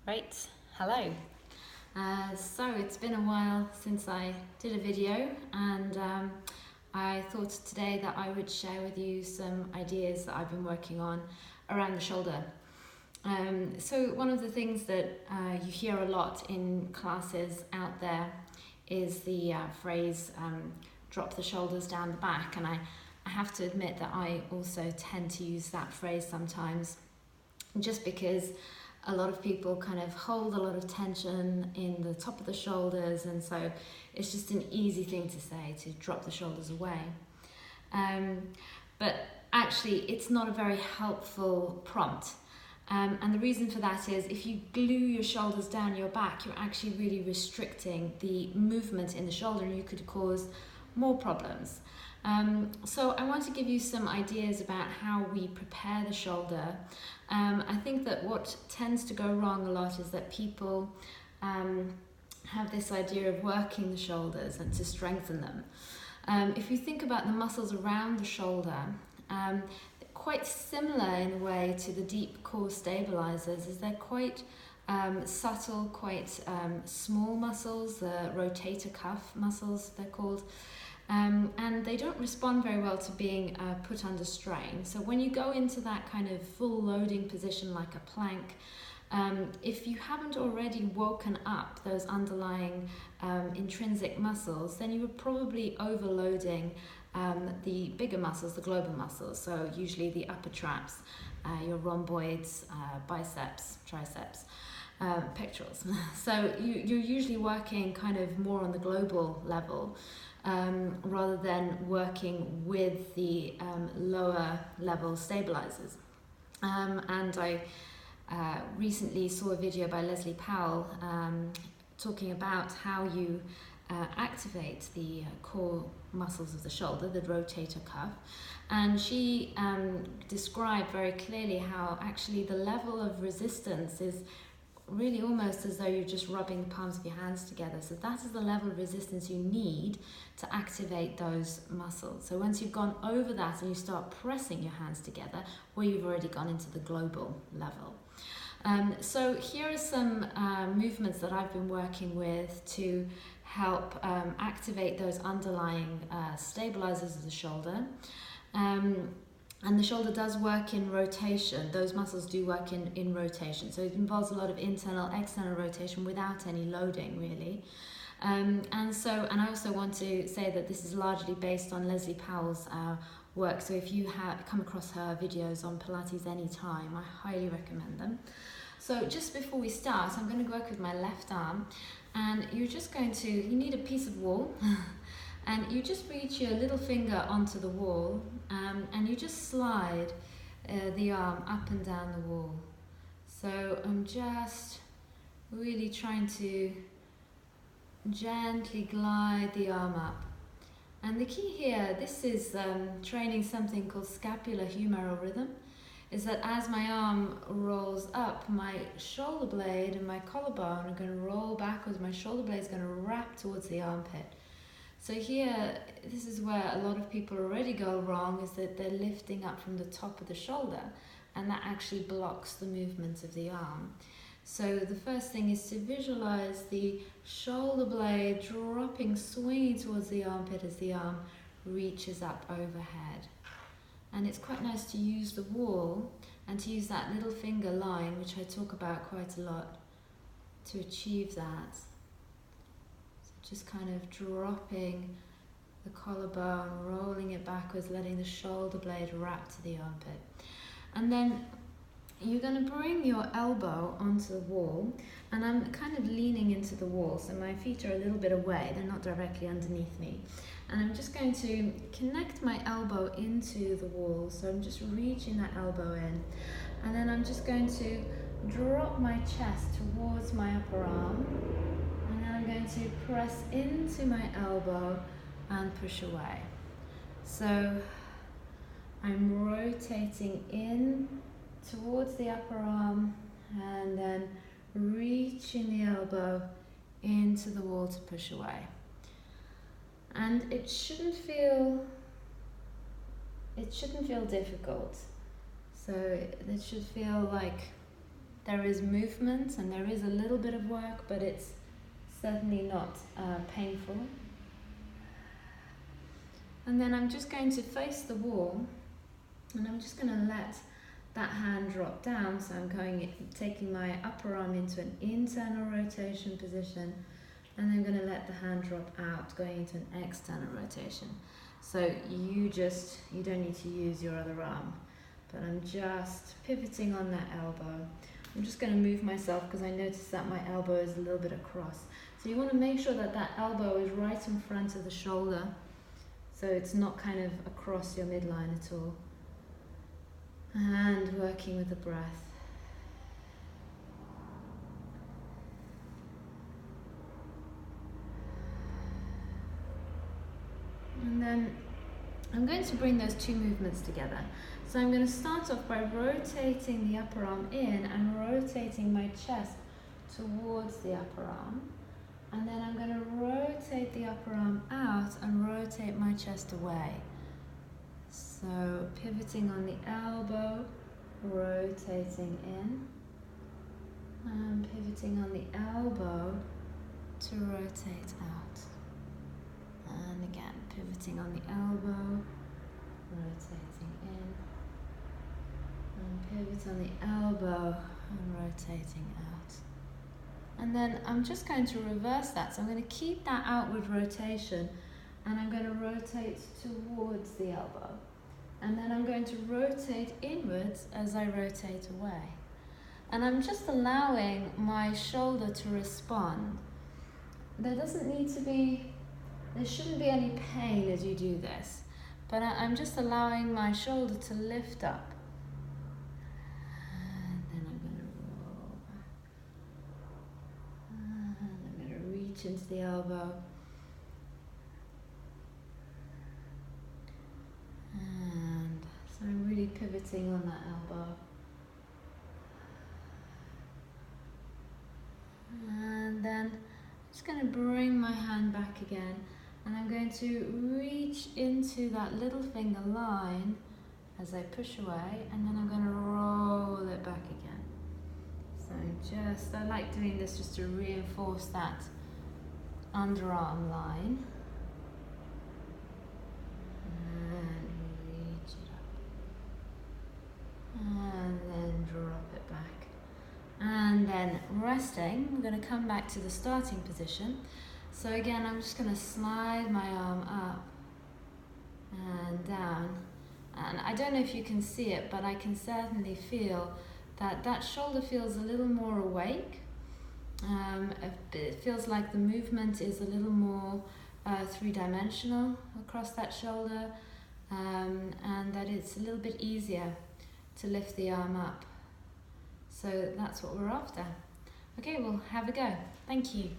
Great, hello. So it's been a while since I did a video, and I thought today that I would share with you some ideas that I've been working on around the shoulder. So one of the things that you hear a lot in classes out there is the phrase drop the shoulders down the back, and I have to admit that I also tend to use that phrase sometimes, just because a lot of people kind of hold a lot of tension in the top of the shoulders, and so it's just an easy thing to say, to drop the shoulders away. But actually it's not a very helpful prompt. And the reason for that is if you glue your shoulders down your back, you're actually really restricting the movement in the shoulder, and you could cause more problems. So I want to give you some ideas about how we prepare the shoulder. I think that what tends to go wrong a lot is that people have this idea of working the shoulders and to strengthen them. If you think about the muscles around the shoulder, quite similar in a way to the deep core stabilizers, is they're quite subtle, quite small muscles, the rotator cuff muscles they're called. And they don't respond very well to being put under strain. So when you go into that kind of full loading position like a plank, if you haven't already woken up those underlying intrinsic muscles, then you were probably overloading the bigger muscles, the global muscles. So usually the upper traps, your rhomboids, biceps, triceps, pectorals. So you're usually working kind of more on the global level, rather than working with the lower level stabilizers. And I recently saw a video by Leslie Powell talking about how you activate the core muscles of the shoulder, the rotator cuff, and she described very clearly how actually the level of resistance is really almost as though you're just rubbing the palms of your hands together. So that is the level of resistance you need to activate those muscles. So once you've gone over that and you start pressing your hands together, well, you've already gone into the global level. So here are some movements that I've been working with to help activate those underlying stabilizers of the shoulder. And the shoulder does work in rotation. Those muscles do work in rotation. So it involves a lot of internal, external rotation without any loading, really. And I also want to say that this is largely based on Leslie Powell's work. So if you have come across her videos on Pilates Anytime, I highly recommend them. So just before we start, I'm going to work with my left arm, and you're just going to, you need a piece of wall. And you just reach your little finger onto the wall, and you just slide the arm up and down the wall. So I'm just really trying to gently glide the arm up. And the key here, this is training something called scapulohumeral rhythm, is that as my arm rolls up, my shoulder blade and my collarbone are going to roll backwards. My shoulder blade is going to wrap towards the armpit. So here, this is where a lot of people already go wrong, is that they're lifting up from the top of the shoulder, and that actually blocks the movement of the arm. So the first thing is to visualize the shoulder blade dropping, swinging towards the armpit as the arm reaches up overhead. And it's quite nice to use the wall and to use that little finger line, which I talk about quite a lot, to achieve that. Just kind of dropping the collarbone, rolling it backwards, letting the shoulder blade wrap to the armpit. And then you're going to bring your elbow onto the wall, and I'm kind of leaning into the wall, so my feet are a little bit away, they're not directly underneath me. And I'm just going to connect my elbow into the wall, so I'm just reaching that elbow in. And then I'm just going to drop my chest towards my upper arm. I'm going to press into my elbow and push away. So I'm rotating in towards the upper arm and then reaching the elbow into the wall to push away. And it shouldn't feel difficult. So it should feel like There is movement and there is a little bit of work, but it's certainly not painful. And then I'm just going to face the wall, and I'm just going to let that hand drop down. So I'm taking my upper arm into an internal rotation position, and I'm going to let the hand drop out, going into an external rotation. So you don't need to use your other arm, but I'm just pivoting on that elbow. I'm just going to move myself because I noticed that my elbow is a little bit across. So you want to make sure that that elbow is right in front of the shoulder, so it's not kind of across your midline at all. And working with the breath. And then I'm going to bring those two movements together. So I'm going to start off by rotating the upper arm in and rotating my chest towards the upper arm. And then I'm going to rotate the upper arm out and rotate my chest away. So pivoting on the elbow, rotating in, and pivoting on the elbow to rotate out. And again, pivoting on the elbow, rotating in, and pivot on the elbow and rotating out. And then I'm just going to reverse that. So I'm going to keep that outward rotation, and I'm going to rotate towards the elbow. And then I'm going to rotate inwards as I rotate away. And I'm just allowing my shoulder to respond. There shouldn't be any pain as you do this, but I'm just allowing my shoulder to lift up. And then I'm going to roll back. And I'm going to reach into the elbow. And so I'm really pivoting on that elbow. And then I'm just going to bring my hand back again, and I'm going to reach into that little finger line as I push away, and then I'm going to roll it back again. So I like doing this just to reinforce that underarm line. And then drop it back. And then resting, we're going to come back to the starting position. So again, I'm just going to slide my arm up and down. And I don't know if you can see it, but I can certainly feel that that shoulder feels a little more awake. It feels like the movement is a little more three-dimensional across that shoulder, and that it's a little bit easier to lift the arm up. So that's what we're after. Okay, well, have a go. Thank you.